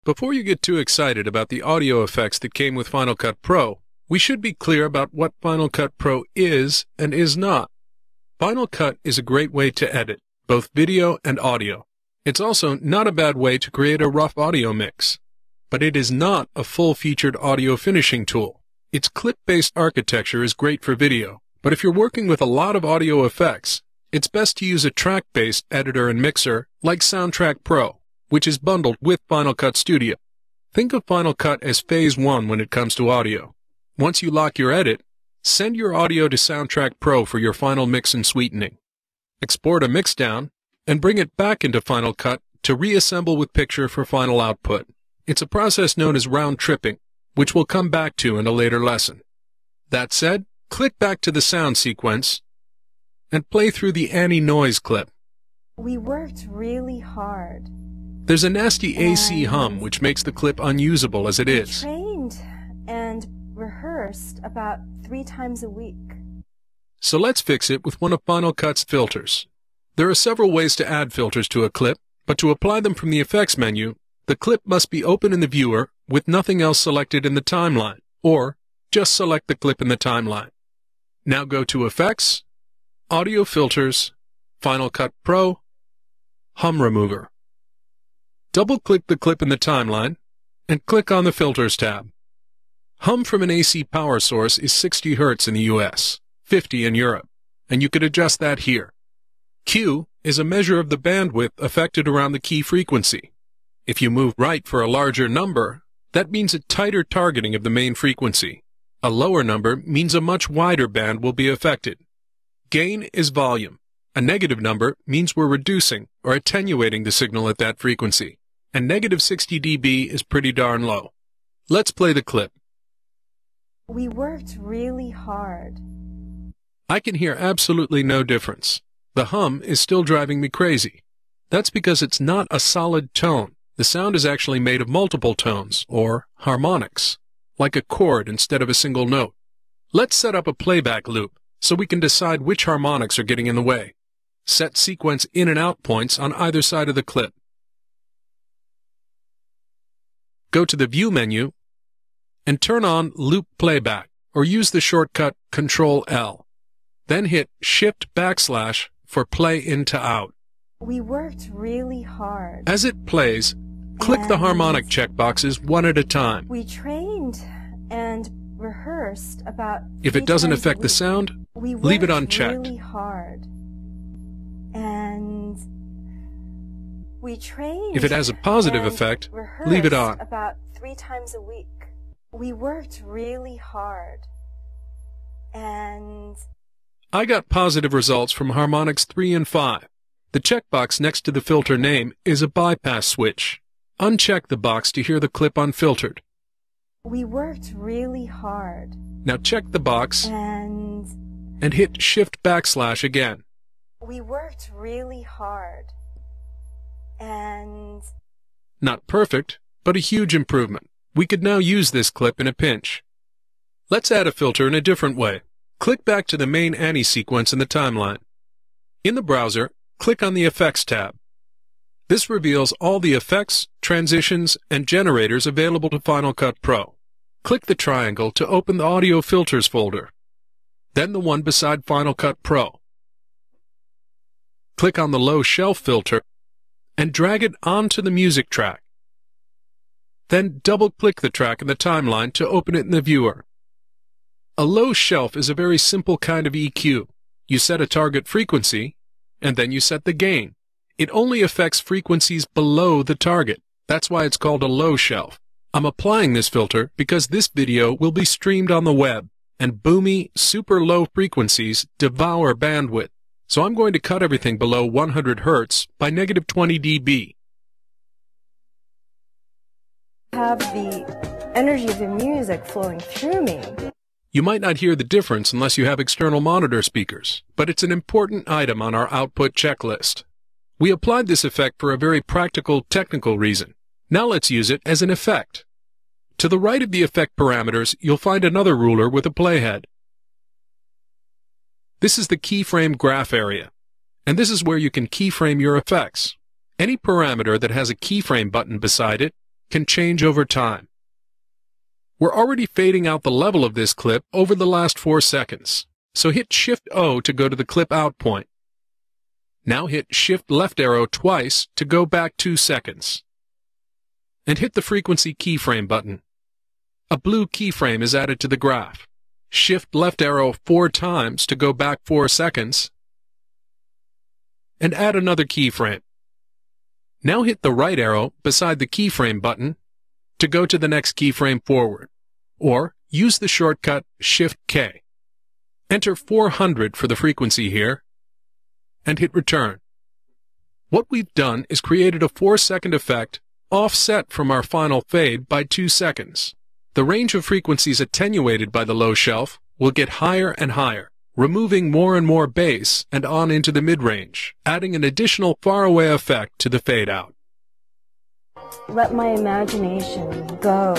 Before you get too excited about the audio effects that came with Final Cut Pro, we should be clear about what Final Cut Pro is and is not. Final Cut is a great way to edit, both video and audio. It's also not a bad way to create a rough audio mix. But it is not a full-featured audio finishing tool. Its clip-based architecture is great for video, but if you're working with a lot of audio effects, it's best to use a track-based editor and mixer like Soundtrack Pro, which is bundled with Final Cut Studio. Think of Final Cut as phase 1 when it comes to audio. Once you lock your edit, send your audio to Soundtrack Pro for your final mix and sweetening. Export a mix down, and bring it back into Final Cut to reassemble with Picture for final output. It's a process known as round-tripping, which we'll come back to in a later lesson. That said, click back to the sound sequence and play through the Annie noise clip. We worked really hard. There's a nasty AC hum which makes the clip unusable as it is. We trained and rehearsed about 3 times a week. So let's fix it with one of Final Cut's filters. There are several ways to add filters to a clip, but to apply them from the effects menu, the clip must be open in the viewer with nothing else selected in the timeline, or just select the clip in the timeline. Now go to Effects, Audio Filters, Final Cut Pro, Hum Remover. Double-click the clip in the timeline, and click on the Filters tab. Hum from an AC power source is 60 Hz in the US, 50 in Europe, and you could adjust that here. Q is a measure of the bandwidth affected around the key frequency. If you move right for a larger number, that means a tighter targeting of the main frequency. A lower number means a much wider band will be affected. Gain is volume. A negative number means we're reducing or attenuating the signal at that frequency. And negative 60 dB is pretty darn low. Let's play the clip. We worked really hard. I can hear absolutely no difference. The hum is still driving me crazy. That's because it's not a solid tone. The sound is actually made of multiple tones, or harmonics, like a chord instead of a single note. Let's set up a playback loop so we can decide which harmonics are getting in the way. Set sequence in and out points on either side of the clip. Go to the View menu and turn on Loop Playback, or use the shortcut Ctrl-L. Then hit Shift// for play in to out. We worked really hard. As it plays, click the harmonic checkboxes one at a time. We trained and rehearsed about 3 If it doesn't times a affect the week. sound, We leave it worked unchecked. really hard. And we trained. If it has a positive and effect, leave it on. rehearsed about 3 times a week. We worked really hard. And I got positive results from harmonics 3 and 5. The checkbox next to the filter name is a bypass switch. Uncheck the box to hear the clip unfiltered. we worked really hard. Now check the box And hit Shift// again. we worked really hard. And Not perfect, but a huge improvement. We could now use this clip in a pinch. Let's add a filter in a different way. Click back to the main Annie sequence in the timeline. In the browser, click on the Effects tab. This reveals all the effects, transitions, and generators available to Final Cut Pro. Click the triangle to open the Audio Filters folder, then the one beside Final Cut Pro. Click on the low shelf filter and drag it onto the music track. Then double-click the track in the timeline to open it in the viewer. A low shelf is a very simple kind of EQ. You set a target frequency, and then you set the gain. It only affects frequencies below the target. That's why it's called a low shelf. I'm applying this filter because this video will be streamed on the web, and boomy, super low frequencies devour bandwidth. So I'm going to cut everything below 100 Hz by negative 20 dB. have the energy of the music flowing through me. You might not hear the difference unless you have external monitor speakers, but it's an important item on our output checklist. We applied this effect for a very practical, technical reason. Now let's use it as an effect. To the right of the effect parameters, you'll find another ruler with a playhead. This is the keyframe graph area, and this is where you can keyframe your effects. Any parameter that has a keyframe button beside it can change over time. We're already fading out the level of this clip over the last 4 seconds, so hit Shift-O to go to the clip out point. Now hit Shift left arrow twice to go back 2 seconds. And hit the frequency keyframe button. A blue keyframe is added to the graph. Shift left arrow 4 times to go back 4 seconds. And add another keyframe. Now hit the right arrow beside the keyframe button to go to the next keyframe forward, or use the shortcut Shift-K. Enter 400 for the frequency here, and hit return. What we've done is created a 4-second effect offset from our final fade by 2 seconds. The range of frequencies attenuated by the low shelf will get higher and higher, removing more and more bass and on into the mid-range, adding an additional faraway effect to the fade-out. Let my imagination go.